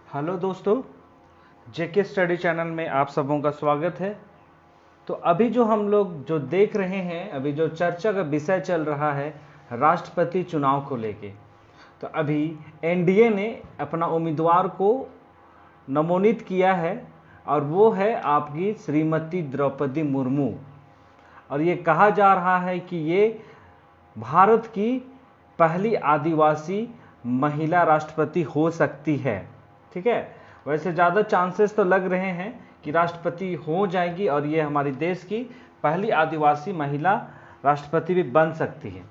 Hello दोस्तों, जेके study channel में आप सबों का स्वागत है। तो अभी जो हम लोग जो देख रहे हैं, अभी जो चर्चा का विषय चल रहा है राष्ट्रपति चुनाव को लेके। तो अभी एनडीए ने अपना उम्मीदवार को नमोनित किया है और वो है आपकी श्रीमती द्रौपदी मुर्मू। और ये कहा जा रहा है कि ये भारत की पहली आदिवासी महिला राष्ट्रपति हो सकती है। ठीक है, वैसे ज़्यादा चांसेस तो लग रहे हैं कि राष्ट्रपति हो जाएगी और ये हमारी देश की पहली आदिवासी महिला राष्ट्रपति भी बन सकती है।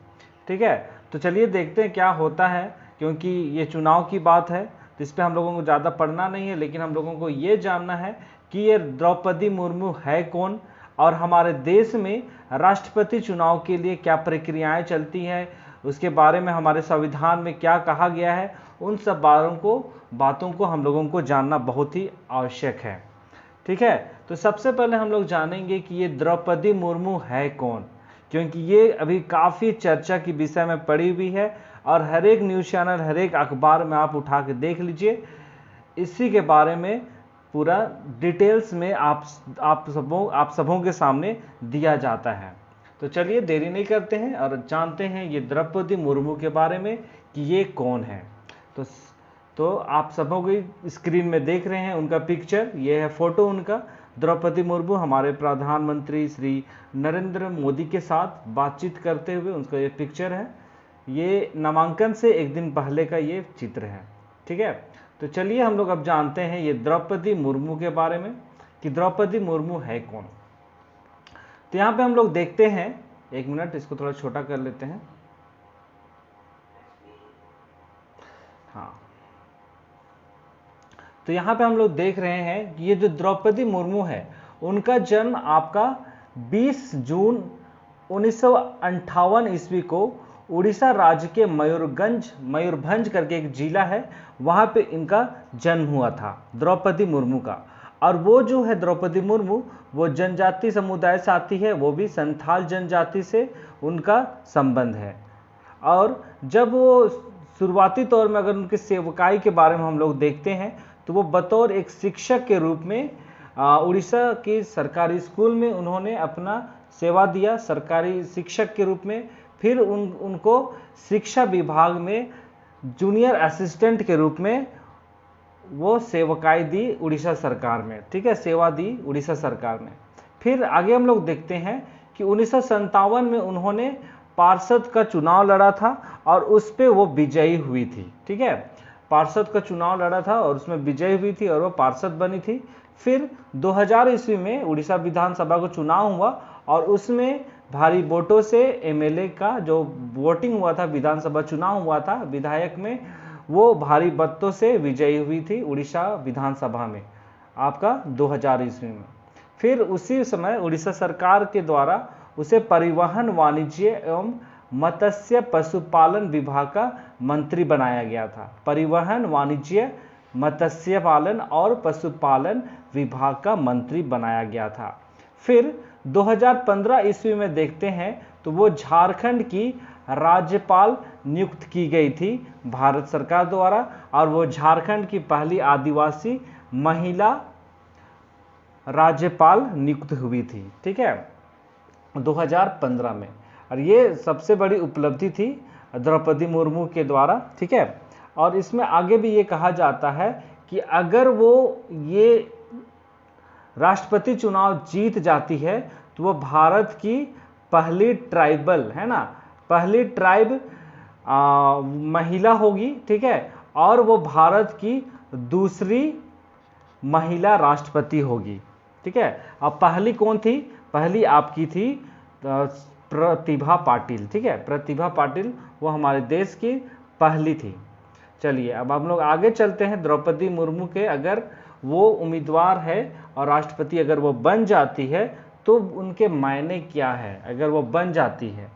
ठीक है, तो चलिए देखते हैं क्या होता है, क्योंकि ये चुनाव की बात है तो इस पर हम लोगों को ज़्यादा पढ़ना नहीं है, लेकिन हम लोगों को ये जानना है कि ये द्रौपदी मुर्मू है कौन और हमारे देश में राष्ट्रपति चुनाव के लिए क्या प्रक्रियाएं चलती हैं, उसके बारे में हमारे संविधान में क्या कहा गया है। उन सब बातों को हम लोगों को जानना बहुत ही आवश्यक है। ठीक है, तो सबसे पहले हम लोग जानेंगे कि ये द्रौपदी मुर्मू है कौन, क्योंकि ये अभी काफ़ी चर्चा की विषय में पड़ी हुई है और हर एक न्यूज़ चैनल, हर एक अखबार में आप उठा के देख लीजिए, इसी के बारे में पूरा डिटेल्स में आप सबों के सामने दिया जाता है। तो चलिए देरी नहीं करते हैं और जानते हैं ये द्रौपदी मुर्मू के बारे में कि ये कौन है। तो आप सबों की स्क्रीन में देख रहे हैं उनका पिक्चर, ये है फोटो उनका। द्रौपदी मुर्मू हमारे प्रधानमंत्री श्री नरेंद्र मोदी के साथ बातचीत करते हुए उनका ये पिक्चर है। ये नामांकन से एक दिन पहले का ये चित्र है। ठीक है, तो चलिए हम लोग अब जानते हैं ये द्रौपदी मुर्मू के बारे में कि द्रौपदी मुर्मू है कौन। तो यहाँ पे हम लोग देखते हैं, एक मिनट इसको थोड़ा छोटा कर लेते हैं। हाँ, तो यहाँ पे हम लोग देख रहे हैं कि ये जो द्रौपदी मुर्मू है उनका जन्म आपका 20 जून 1958 ईस्वी को उड़ीसा राज्य के मयूरभंज करके एक जिला है, वहाँ पे इनका जन्म हुआ था द्रौपदी मुर्मू का। और वो जो है द्रौपदी मुर्मू वो जनजाति समुदाय से आती है, वो भी संथाल जनजाति से उनका संबंध है। और जब वो शुरुआती तौर में अगर उनकी सेवकाई के बारे में हम लोग देखते हैं तो वो बतौर एक शिक्षक के रूप में उड़ीसा के सरकारी स्कूल में उन्होंने अपना सेवा दिया, सरकारी शिक्षक के रूप में। फिर उनको शिक्षा विभाग में जूनियर असिस्टेंट के रूप में वो सेवकाई दी उड़ीसा सरकार में। ठीक है, सेवा दी उड़ीसा सरकार में। फिर आगे हम लोग देखते हैं कि 1957 में उन्होंने पार्षद का चुनाव लड़ा था और उस पर वो विजयी हुई थी। ठीक है, पार्षद का चुनाव लड़ा था और उसमें विजयी हुई थी और वो पार्षद बनी थी। फिर 2000 ईस्वी में उड़ीसा विधानसभा को चुनाव हुआ और उसमें भारी वोटों से एमएलए का जो वोटिंग हुआ था, विधानसभा चुनाव हुआ था विधायक में, वो भारी मतों से विजयी हुई थी उड़ीसा विधानसभा में आपका 2000 ईस्वी में। फिर उसी समय उड़ीसा सरकार के द्वारा उसे परिवहन, वाणिज्य एवं मत्स्य पशुपालन विभाग का मंत्री बनाया गया था। परिवहन, वाणिज्य, मत्स्य पालन और पशुपालन विभाग का मंत्री बनाया गया था। फिर 2015 ईस्वी में देखते हैं तो वो झारखंड की राज्यपाल नियुक्त की गई थी भारत सरकार द्वारा और वो झारखंड की पहली आदिवासी महिला राज्यपाल नियुक्त हुई थी। ठीक है, 2015 में। और ये सबसे बड़ी उपलब्धि थी द्रौपदी मुर्मू के द्वारा। ठीक है, और इसमें आगे भी ये कहा जाता है कि अगर वो ये राष्ट्रपति चुनाव जीत जाती है तो वो भारत की पहली ट्राइबल, है ना, पहली ट्राइब महिला होगी। ठीक है, और वो भारत की दूसरी महिला राष्ट्रपति होगी। ठीक है, अब पहली कौन थी? पहली आपकी थी प्रतिभा पाटिल। ठीक है, प्रतिभा पाटिल वो हमारे देश की पहली थी। चलिए अब हम लोग आगे चलते हैं। द्रौपदी मुर्मू के अगर वो उम्मीदवार है और राष्ट्रपति अगर वो बन जाती है तो उनके मायने क्या है अगर वो बन जाती है।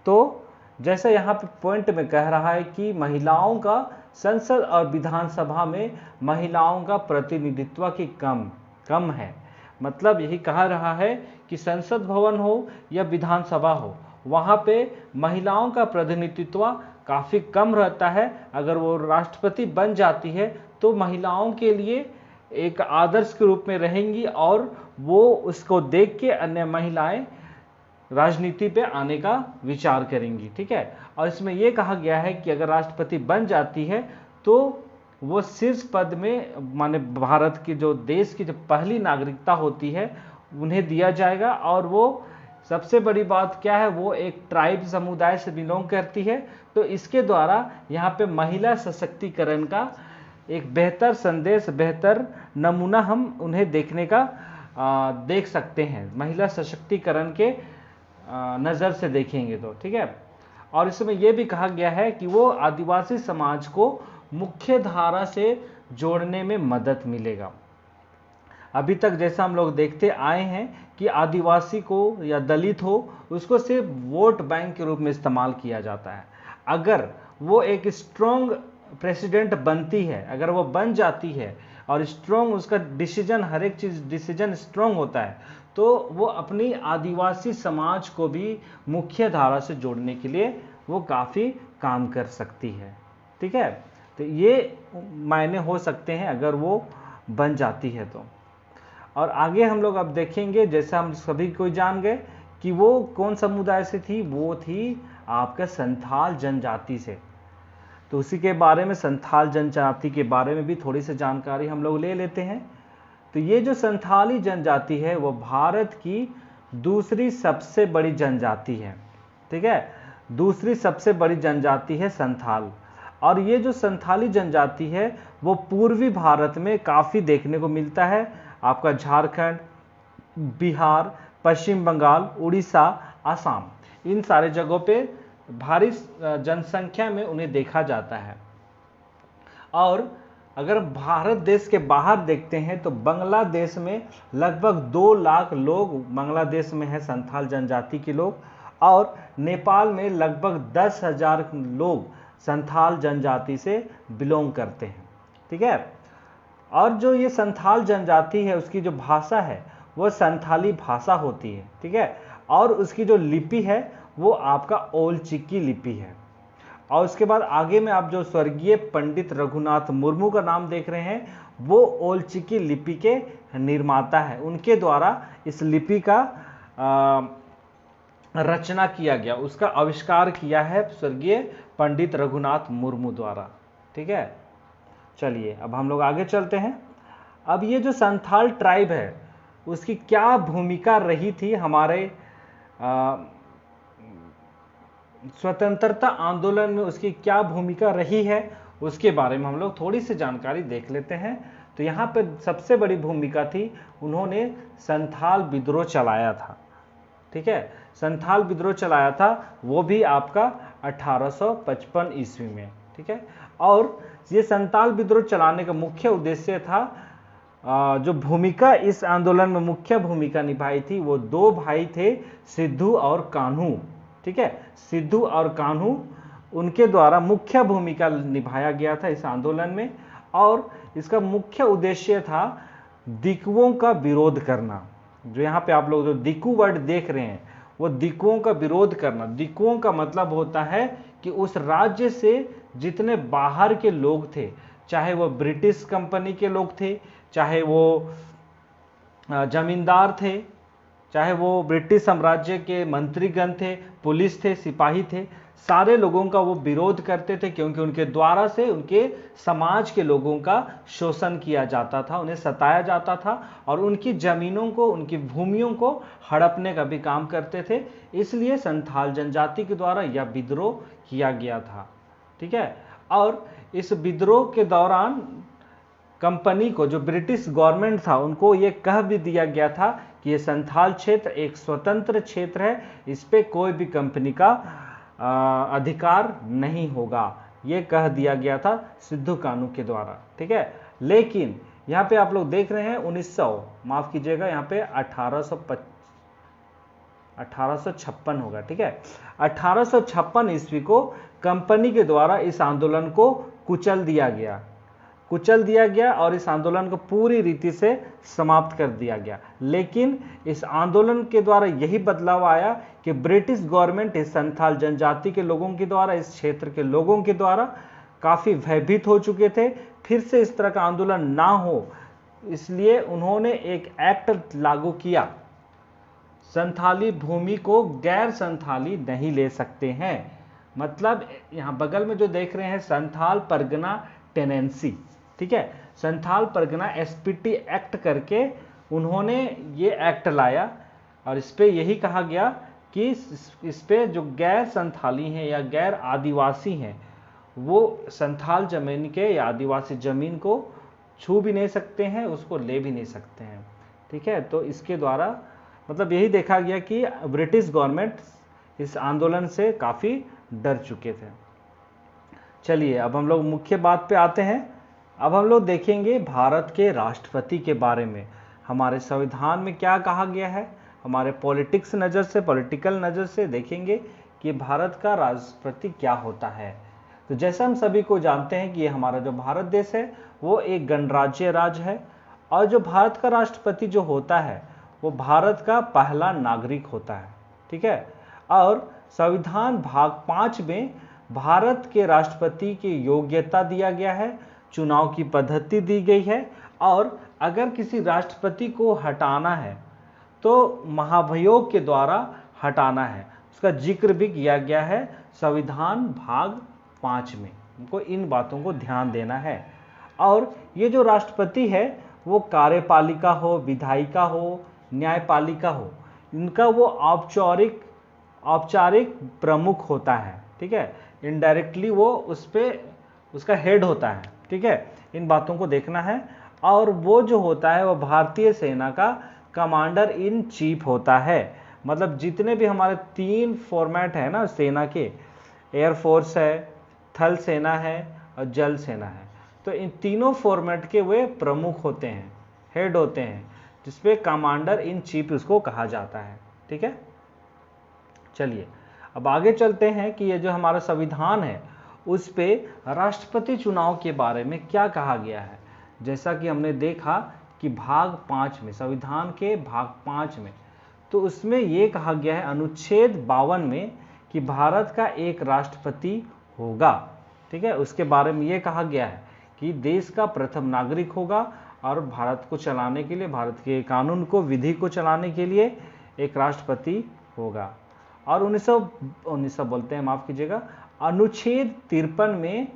तो जैसा यहाँ पे पॉइंट में कह रहा है कि महिलाओं का संसद और विधानसभा में महिलाओं का प्रतिनिधित्व की कम है। मतलब यही कहा रहा है कि संसद भवन हो या विधानसभा हो, वहाँ पे महिलाओं का प्रतिनिधित्व काफ़ी कम रहता है। अगर वो राष्ट्रपति बन जाती है तो महिलाओं के लिए एक आदर्श के रूप में रहेंगी और वो उसको देख के अन्य महिलाएं राजनीति पे आने का विचार करेंगी। ठीक है, और इसमें यह कहा गया है कि अगर राष्ट्रपति बन जाती है तो वो शीर्ष पद में, माने भारत की जो देश की जो पहली नागरिकता होती है उन्हें दिया जाएगा। और वो सबसे बड़ी बात क्या है, वो एक ट्राइब समुदाय से बिलोंग करती है, तो इसके द्वारा यहाँ पे महिला सशक्तिकरण का एक बेहतर संदेश, बेहतर नमूना हम उन्हें देखने का देख सकते हैं, महिला सशक्तिकरण के नज़र से देखेंगे तो। ठीक है, और इसमें यह भी कहा गया है कि वो आदिवासी समाज को मुख्य धारा से जोड़ने में मदद मिलेगा। अभी तक जैसा हम लोग देखते आए हैं कि आदिवासी को या दलित हो, उसको सिर्फ वोट बैंक के रूप में इस्तेमाल किया जाता है। अगर वो एक स्ट्रॉन्ग प्रेसिडेंट बनती है, अगर वो बन जाती है और स्ट्रॉन्ग उसका डिसीजन, हर एक चीज़ डिसीजन स्ट्रॉन्ग होता है, तो वो अपनी आदिवासी समाज को भी मुख्य धारा से जोड़ने के लिए वो काफ़ी काम कर सकती है। ठीक है, तो ये मायने हो सकते हैं अगर वो बन जाती है तो। और आगे हम लोग अब देखेंगे, जैसा हम सभी को जान गए कि वो कौन समुदाय से थी, वो थी आपका संथाल जनजाति से। तो उसी के बारे में, संथाल जनजाति के बारे में भी थोड़ी सी जानकारी हम लोग ले लेते हैं। तो ये जो संथाली जनजाति है वो भारत की दूसरी सबसे बड़ी जनजाति है। ठीक है, दूसरी सबसे बड़ी जनजाति है संथाल। और ये जो संथाली जनजाति है वो पूर्वी भारत में काफ़ी देखने को मिलता है। आपका झारखंड, बिहार, पश्चिम बंगाल, उड़ीसा, असम, इन सारे जगहों पे भारी जनसंख्या में उन्हें देखा जाता है। और अगर भारत देश के बाहर देखते हैं तो बांग्लादेश में लगभग 2 लाख लोग बांग्लादेश में है संथाल जनजाति के लोग, और नेपाल में लगभग 10,000 लोग संथाल जनजाति से बिलोंग करते हैं। ठीक है, और जो ये संथाल जनजाति है उसकी जो भाषा है वो संथाली भाषा होती है। ठीक है, और उसकी जो लिपि है वो आपका ओल चिकी लिपि है। और उसके बाद आगे में आप जो स्वर्गीय पंडित रघुनाथ मुर्मू का नाम देख रहे हैं, वो ओल चिकी लिपि के निर्माता है। उनके द्वारा इस लिपि का रचना किया गया, उसका आविष्कार किया है स्वर्गीय पंडित रघुनाथ मुर्मू द्वारा। ठीक है, चलिए अब हम लोग आगे चलते हैं। अब ये जो संथाल ट्राइब है उसकी क्या भूमिका रही थी हमारे स्वतंत्रता आंदोलन में, उसकी क्या भूमिका रही है उसके बारे में हम लोग थोड़ी सी जानकारी देख लेते हैं। तो यहाँ पे सबसे बड़ी भूमिका थी, उन्होंने संथाल विद्रोह चलाया था। ठीक है, संथाल विद्रोह चलाया था, वो भी आपका 1855 ईस्वी में। ठीक है, और ये संथाल विद्रोह चलाने का मुख्य उद्देश्य था, जो भूमिका इस आंदोलन में मुख्य भूमिका निभाई थी वो 2 भाई थे, सिद्धू और कान्हू। ठीक है, सिद्धू और कान्हू, उनके द्वारा मुख्य भूमिका निभाया गया था इस आंदोलन में। और इसका मुख्य उद्देश्य था दिकुओं का विरोध करना। जो यहाँ पे आप लोग जो दिकू वर्ड देख रहे हैं वो दिकुओं का विरोध करना। दिकुओं का मतलब होता है कि उस राज्य से जितने बाहर के लोग थे, चाहे वो ब्रिटिश कंपनी के लोग थे, चाहे वो जमींदार थे, चाहे वो ब्रिटिश साम्राज्य के मंत्रीगण थे, पुलिस थे, सिपाही थे, सारे लोगों का वो विरोध करते थे, क्योंकि उनके द्वारा से उनके समाज के लोगों का शोषण किया जाता था, उन्हें सताया जाता था और उनकी जमीनों को, उनकी भूमियों को हड़पने का भी काम करते थे। इसलिए संथाल जनजाति के द्वारा यह विद्रोह किया गया था। ठीक है, और इस विद्रोह के दौरान कंपनी को, जो ब्रिटिश गवर्नमेंट था, उनको ये कह भी दिया गया था कि ये संथाल क्षेत्र एक स्वतंत्र क्षेत्र है, इस पे कोई भी कंपनी का अधिकार नहीं होगा, ये कह दिया गया था सिद्धू कान्हू के द्वारा। ठीक है, लेकिन यहाँ पे आप लोग देख रहे हैं 1900, माफ कीजिएगा, यहाँ पे 1856 होगा। ठीक है, 1856 ईस्वी को कंपनी के द्वारा इस आंदोलन को कुचल दिया गया और इस आंदोलन को पूरी रीति से समाप्त कर दिया गया। लेकिन इस आंदोलन के द्वारा यही बदलाव आया कि ब्रिटिश गवर्नमेंट इस संथाल जनजाति के लोगों के द्वारा, इस क्षेत्र के लोगों के द्वारा काफ़ी भयभीत हो चुके थे, फिर से इस तरह का आंदोलन ना हो, इसलिए उन्होंने एक एक्ट लागू किया, संथाली भूमि को गैर संथाली नहीं ले सकते हैं। मतलब यहाँ बगल में जो देख रहे हैं संथाल परगना टेनेंसी, ठीक है, संथाल परगना एसपीटी एक्ट करके उन्होंने ये एक्ट लाया और इस पे यही कहा गया कि इस पे जो गैर संथाली हैं या गैर आदिवासी हैं वो संथाल जमीन के या आदिवासी जमीन को छू भी नहीं सकते हैं, उसको ले भी नहीं सकते हैं, ठीक है। तो इसके द्वारा मतलब यही देखा गया कि ब्रिटिश गवर्नमेंट इस आंदोलन से काफ़ी डर चुके थे। चलिए अब हम लोग मुख्य बात पे आते हैं। अब हम लोग देखेंगे भारत के राष्ट्रपति के बारे में, हमारे संविधान में क्या कहा गया है, हमारे पॉलिटिक्स नज़र से, पॉलिटिकल नज़र से देखेंगे कि भारत का राष्ट्रपति क्या होता है। तो जैसा हम सभी को जानते हैं कि ये हमारा जो भारत देश है वो एक गणराज्य राज्य है और जो भारत का राष्ट्रपति जो होता है वो भारत का पहला नागरिक होता है, ठीक है। और संविधान भाग 5 में भारत के राष्ट्रपति की योग्यता दिया गया है, चुनाव की पद्धति दी गई है और अगर किसी राष्ट्रपति को हटाना है तो महाभियोग के द्वारा हटाना है, उसका जिक्र भी किया गया है संविधान भाग 5 में। हमको इन बातों को ध्यान देना है। और ये जो राष्ट्रपति है वो कार्यपालिका हो, विधायिका हो, न्यायपालिका हो, इनका वो औपचारिक प्रमुख होता है, ठीक है। इनडायरेक्टली वो उस पे उसका हेड होता है, ठीक है। इन बातों को देखना है। और वो जो होता है वो भारतीय सेना का कमांडर इन चीफ होता है। मतलब जितने भी हमारे 3 फॉर्मेट है ना सेना के, एयरफोर्स है, थल सेना है और जल सेना है, तो इन तीनों फॉर्मेट के वे प्रमुख होते हैं, हेड होते हैं, जिसपे कमांडर इन चीफ उसको कहा जाता है, ठीक है। चलिए अब आगे चलते हैं कि ये जो हमारा संविधान है उस पे राष्ट्रपति चुनाव के बारे में क्या कहा गया है। जैसा कि हमने देखा कि भाग 5 में, संविधान के भाग 5 में, तो उसमें ये कहा गया है अनुच्छेद 52 में कि भारत का एक राष्ट्रपति होगा, ठीक है। उसके बारे में ये कहा गया है कि देश का प्रथम नागरिक होगा और भारत को चलाने के लिए, भारत के कानून को, विधि को चलाने के लिए एक राष्ट्रपति होगा। और 1900 बोलते हैं, माफ कीजिएगा, अनुच्छेद 53 में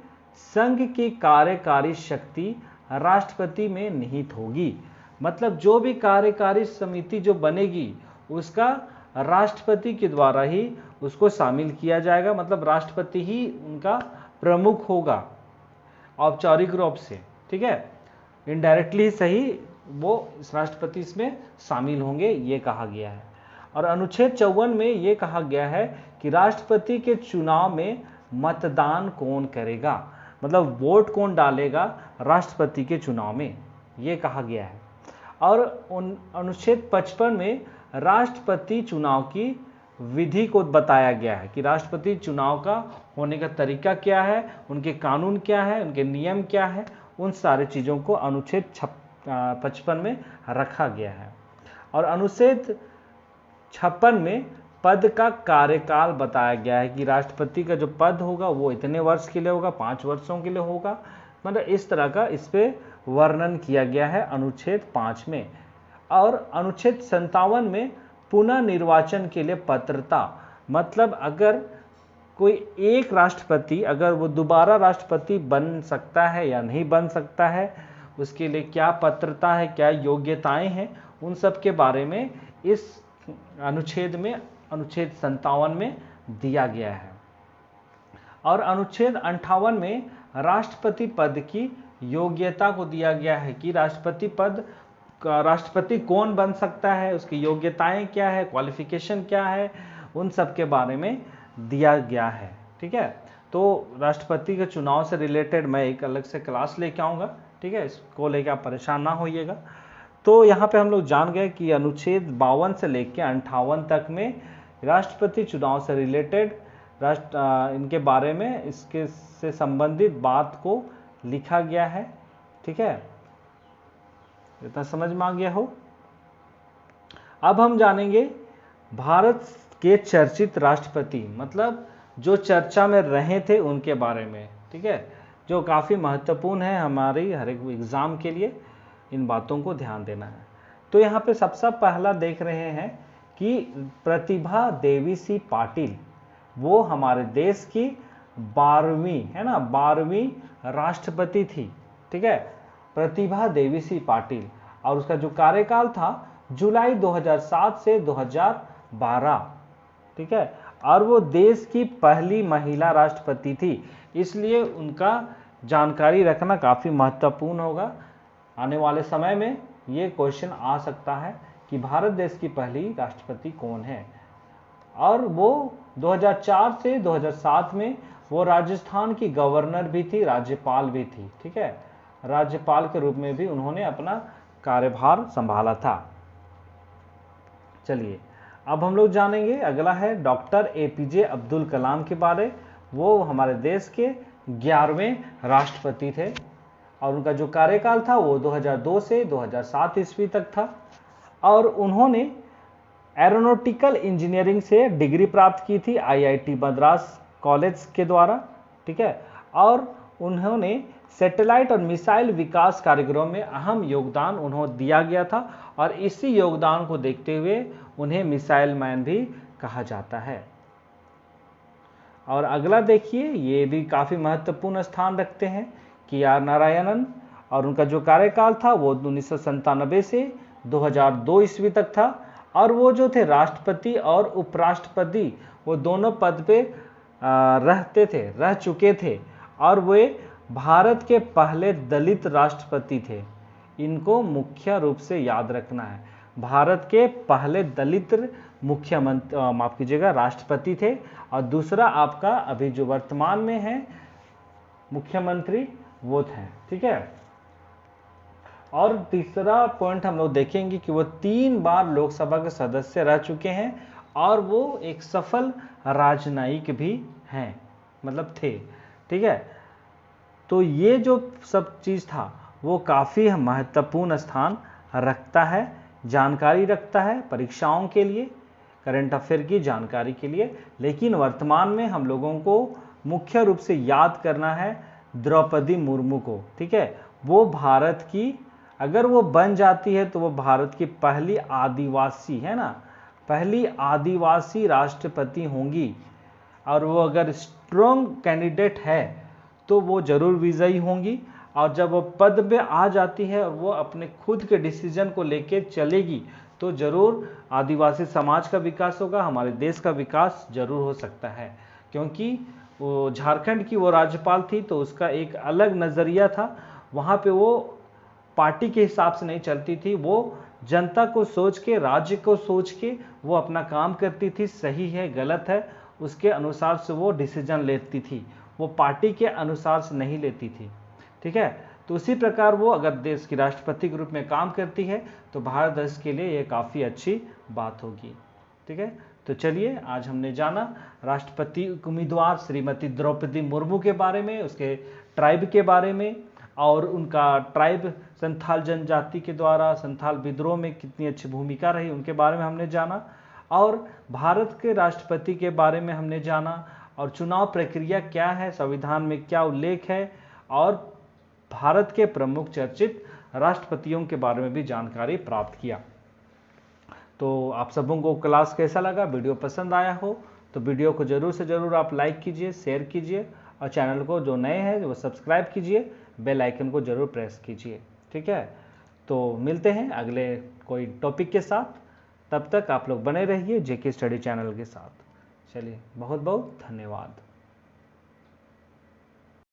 संघ की कार्यकारी शक्ति राष्ट्रपति में निहित होगी। मतलब जो भी कार्यकारी समिति जो बनेगी उसका राष्ट्रपति के द्वारा ही उसको शामिल किया जाएगा। मतलब राष्ट्रपति ही उनका प्रमुख होगा औपचारिक रूप से, ठीक है। इनडायरेक्टली सही वो इस राष्ट्रपति इसमें शामिल होंगे, ये कहा गया है। और अनुच्छेद 54 में ये कहा गया है कि राष्ट्रपति के चुनाव में मतदान कौन करेगा, मतलब वोट कौन डालेगा राष्ट्रपति के चुनाव में, ये कहा गया है। और अनुच्छेद 55 में राष्ट्रपति चुनाव की विधि को बताया गया है कि राष्ट्रपति चुनाव का होने का तरीका क्या है, उनके कानून क्या है, उनके नियम क्या है, उन सारे चीज़ों को अनुच्छेद 55 में रखा गया है। और अनुच्छेद 56 में पद का कार्यकाल बताया गया है कि राष्ट्रपति का जो पद होगा वो इतने वर्ष के लिए होगा, 5 वर्षों के लिए होगा। मतलब इस तरह का इस पे वर्णन किया गया है अनुच्छेद 5 में। और अनुच्छेद 57 में पुनः निर्वाचन के लिए पात्रता, मतलब अगर कोई एक राष्ट्रपति अगर वो दोबारा राष्ट्रपति बन सकता है या नहीं बन सकता है, उसके लिए क्या पात्रता है, क्या योग्यताएं हैं, उन सब के बारे में इस अनुच्छेद 57 में दिया गया है। और अनुच्छेद 58 में राष्ट्रपति पद की योग्यता को दिया गया है कि राष्ट्रपति कौन बन सकता है, उसकी योग्यताएं क्या है, क्वालिफिकेशन क्या है, उन सब के बारे में दिया गया है, ठीक है। तो राष्ट्रपति के चुनाव से रिलेटेड मैं एक अलग से क्लास लेके आऊँगा, ठीक है, इसको लेके आप परेशान ना होइएगा। तो यहाँ पे हम लोग जान गए कि अनुच्छेद 52 से लेके 58 तक में राष्ट्रपति चुनाव से रिलेटेड इनके बारे में, इसके से संबंधित बात को लिखा गया है, ठीक है। इतना समझ में आ गया हो। अब हम जानेंगे भारत के चर्चित राष्ट्रपति, मतलब जो चर्चा में रहे थे उनके बारे में, ठीक है। जो काफ़ी महत्वपूर्ण है हमारी हर एक एग्ज़ाम के लिए, इन बातों को ध्यान देना है। तो यहाँ पे सबसे पहला देख रहे हैं कि प्रतिभा देवी सी पाटिल, वो हमारे देश की 12वीं है ना 12वीं राष्ट्रपति थी। ठीक है, प्रतिभा देवी सी पाटिल, और उसका जो कार्यकाल था जुलाई 2007 से 2012। ठीक है, और वो देश की पहली महिला राष्ट्रपति थी, इसलिए उनका जानकारी रखना काफ़ी महत्वपूर्ण होगा। आने वाले समय में ये क्वेश्चन आ सकता है कि भारत देश की पहली राष्ट्रपति कौन है। और वो 2004 से 2007 में वो राजस्थान की गवर्नर भी थी, राज्यपाल भी थी। ठीक है, राज्यपाल के रूप में भी उन्होंने अपना कार्यभार संभाला था। चलिए अब हम लोग जानेंगे, अगला है डॉक्टर APJ अब्दुल कलाम के बारे। वो हमारे देश के 11वें राष्ट्रपति थे और उनका जो कार्यकाल था वो 2002 से 2007 ईस्वी तक था। और उन्होंने एरोनॉटिकल इंजीनियरिंग से डिग्री प्राप्त की थी IIT मद्रास कॉलेज के द्वारा। ठीक है, और उन्होंने सैटेलाइट और मिसाइल विकास कार्यक्रम में अहम योगदान उन्हें दिया गया था, और इसी योगदान को देखते हुए उन्हें मिसाइल मैन भी कहा जाता है। और अगला देखिए, ये भी काफ़ी महत्वपूर्ण स्थान रखते हैं KR नारायणन, और उनका जो कार्यकाल था वो 1997 से 2002 ईस्वी तक था। और वो जो थे राष्ट्रपति और उपराष्ट्रपति, वो दोनों पद पे रह चुके थे, और वे भारत के पहले दलित राष्ट्रपति थे। इनको मुख्य रूप से याद रखना है, भारत के पहले दलित मुख्यमंत्री माफ कीजिएगा राष्ट्रपति थे, और दूसरा आपका अभी जो वर्तमान में है मुख्यमंत्री वो थे। ठीक है, और तीसरा पॉइंट हम लोग देखेंगे कि वो 3 बार लोकसभा के सदस्य रह चुके हैं, और वो एक सफल राजनयिक भी हैं, मतलब थे। ठीक है, तो ये जो सब चीज़ था वो काफ़ी महत्वपूर्ण स्थान रखता है, जानकारी रखता है परीक्षाओं के लिए, करंट अफेयर की जानकारी के लिए। लेकिन वर्तमान में हम लोगों को मुख्य रूप से याद करना है द्रौपदी मुर्मू को। ठीक है, वो भारत की, अगर वो बन जाती है तो वो भारत की पहली आदिवासी है ना, पहली आदिवासी राष्ट्रपति होंगी। और वो अगर स्ट्रॉन्ग कैंडिडेट है तो वो जरूर विजयी होंगी, और जब वो पद पे आ जाती है और वो अपने खुद के डिसीजन को लेके चलेगी तो जरूर आदिवासी समाज का विकास होगा, हमारे देश का विकास जरूर हो सकता है। क्योंकि वो झारखंड की वो राज्यपाल थी तो उसका एक अलग नज़रिया था, वहाँ पे वो पार्टी के हिसाब से नहीं चलती थी, वो जनता को सोच के, राज्य को सोच के वो अपना काम करती थी। सही है गलत है उसके अनुसार से वो डिसीजन लेती थी, वो पार्टी के अनुसार से नहीं लेती थी। ठीक है, तो उसी प्रकार वो अगर देश की राष्ट्रपति के रूप में काम करती है तो भारत देश के लिए ये काफ़ी अच्छी बात होगी। ठीक है, तो चलिए आज हमने जाना राष्ट्रपति उम्मीदवार श्रीमती द्रौपदी मुर्मू के बारे में, उसके ट्राइब के बारे में, और उनका ट्राइब संथाल जनजाति के द्वारा संथाल विद्रोह में कितनी अच्छी भूमिका रही उनके बारे में हमने जाना, और भारत के राष्ट्रपति के बारे में हमने जाना, और चुनाव प्रक्रिया क्या है, संविधान में क्या उल्लेख है, और भारत के प्रमुख चर्चित राष्ट्रपतियों के बारे में भी जानकारी प्राप्त किया। तो आप सबों को क्लास कैसा लगा, वीडियो पसंद आया हो तो वीडियो को जरूर से जरूर आप लाइक कीजिए, शेयर कीजिए, और चैनल को जो नए हैं वो सब्सक्राइब कीजिए, बेल आइकन को जरूर प्रेस कीजिए। ठीक है, तो मिलते हैं अगले कोई टॉपिक के साथ, तब तक आप लोग बने रहिए JK स्टडी चैनल के साथ। चलिए बहुत बहुत धन्यवाद।